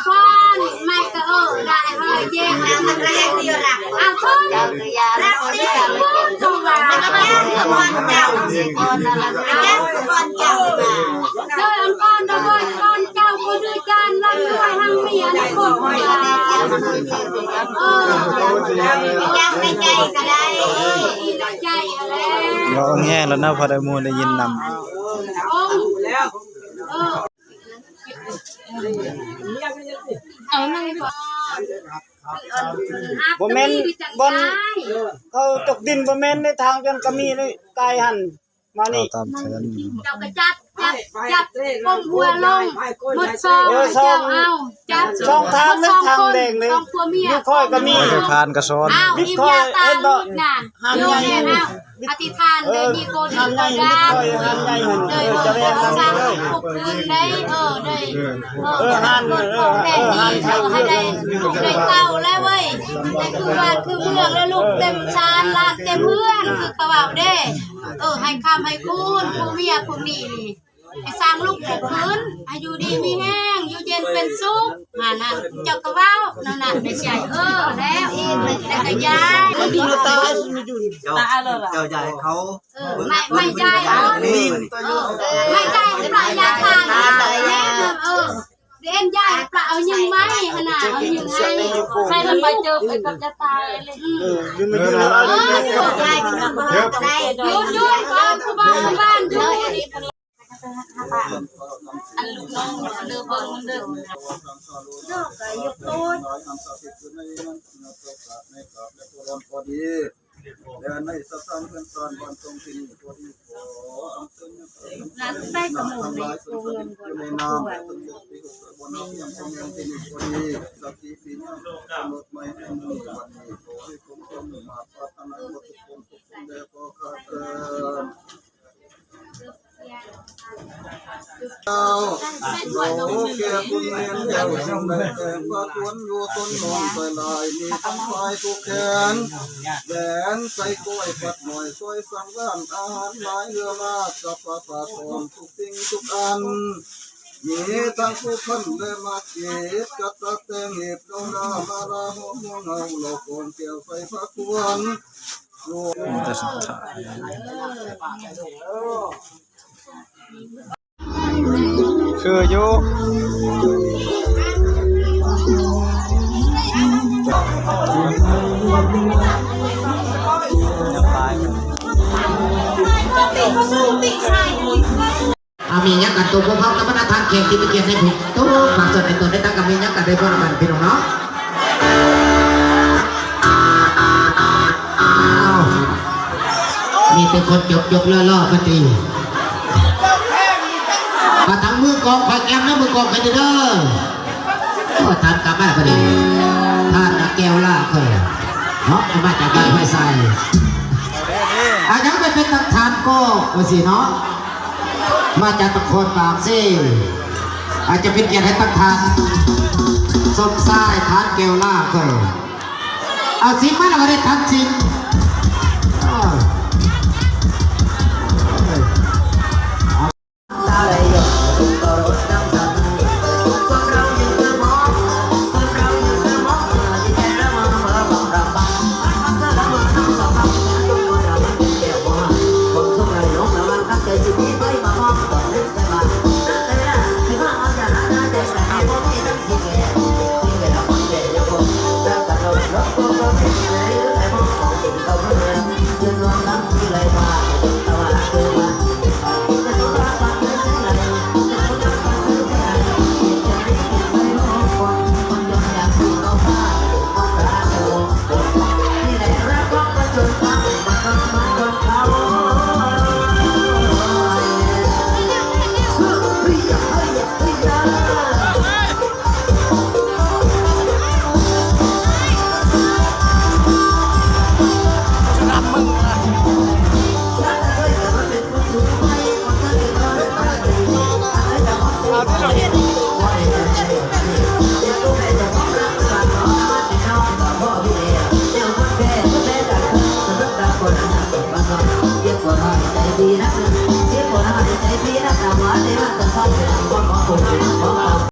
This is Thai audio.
พรไม่ก็ได้เฮ้ยเจ๊งานมันแรงดีละเอาทุ่งรักดีทุ่งว่าก่อนเจ้าก่อนเจ้าเดินก่อนเดินก่อนเจ้าก็ด้วยกันรักด้วยทั้งเมียและคนว่ายังในใจก็ได้ในใจอะไรเราแง่แล้วนะพอได้มูได้ยินนำบ่แม่นบนเขาตกดินบ่แม่นในทางจนก็มีเลยกายหันมานี่ตามเชิญเจ้าก็จับก้มหัวลงหมดซองเจ้าเอาจับช่องทางนึงทางแดงเลยอยู่ค่อยก็มีผ่านกระสอนบิ๊กค่อยเห็นบ่หันใหญ่อธิษฐานเลยมีโกดีโกดาเลยจะแม่นทางเลยปลุกคืนได้ได้หันแต่นี่ให้ได้ลูกได้เก่าแล้วเว้ยคือว่าคือเมืองแล้วลูกเต็มชานลาดเต็มเพื่อนคือเขาว่าเด้ให้คำให้คุณผู้เมียผู้นี้ให้สร้างลูกผู้คืนให้อยู่ดีมีแห้งอยู่เย็นเป็นสุขนั่นเจ้าก็เว้านั่นน่ะในใจแล้วอีกแต่ก็ย้ายมีตาตาเลยเจ้าใหญ่เขาไม่ใจไม่ใจปลายาทางเรียนใหญ่ปลาเอายังไหมขนาดเอายังไงใส่ลงไปเจอไปกับจะตายเลยยืนมายืนแล้วยุ่งก็คือบ้านยุ่งอันลูกน้องเดือบมันเดือบก็ยกตัวเดินไม่สับสนเพื่อนตอนบอลตรงที่นี่ตัวที่ขอร้านใต้กระหม่อมในโรงเรียนก่อนในน้ำต้นยกที่หกบนน้ำยังคงยังที่นี่ตัวนี้สักทีปีนี้กำหนดไม่ให้มือวันนี้ขอให้คุ้มครองมาปราถนาทุกคนทุกคนเด็กก็ขาดเจ้าโอ้เกียรติเมียนเจ้าช่างได้แต่งว่าทวนอยู่ต้นนองใส่ลายมีทั้งไฟทุกแขนแดนใส่กล้วยปัดหน่อยช่วยสั่งร้านอาหารหลายเรือมากับปลาปลาทองทุกสิ่งทุกอันมีทั้งผู้คนได้มาเก็บกับตะเตงเห็บดงนามาลาหัวเงาโลกคนเกี่ยวไฟฟ้าควรแต่สุดท้ายคืออยู่มียักษ์กันตัวพวกเขากับพนักงานเขตที่ไปเกี่ยวในผิดตัวฝากส่วนในตัวได้ตั้งกับมียักษ์กันได้พวกมันพี่น้องเนาะมีเป็นคนจบล่อๆกันดีมาทั้งมือกองไฟแกมนะมือกองไปเด้อก็ทานกลับบ้านพอดีทานแก้วล่าเคยเนาะมาจากบ้านไฟใส่อายังไปเป็นทานก็ว่าสิเนาะมาจากตะโคนปากซี่อาจจะเป็นเกียรติให้ตั้งทานส้มทรายทานแก้วล่าเคยเอาสิมาแล้วก็ได้ทานจริงHãy subscribe cho kênh Ghiền Mì Gõ để không bỏ lỡ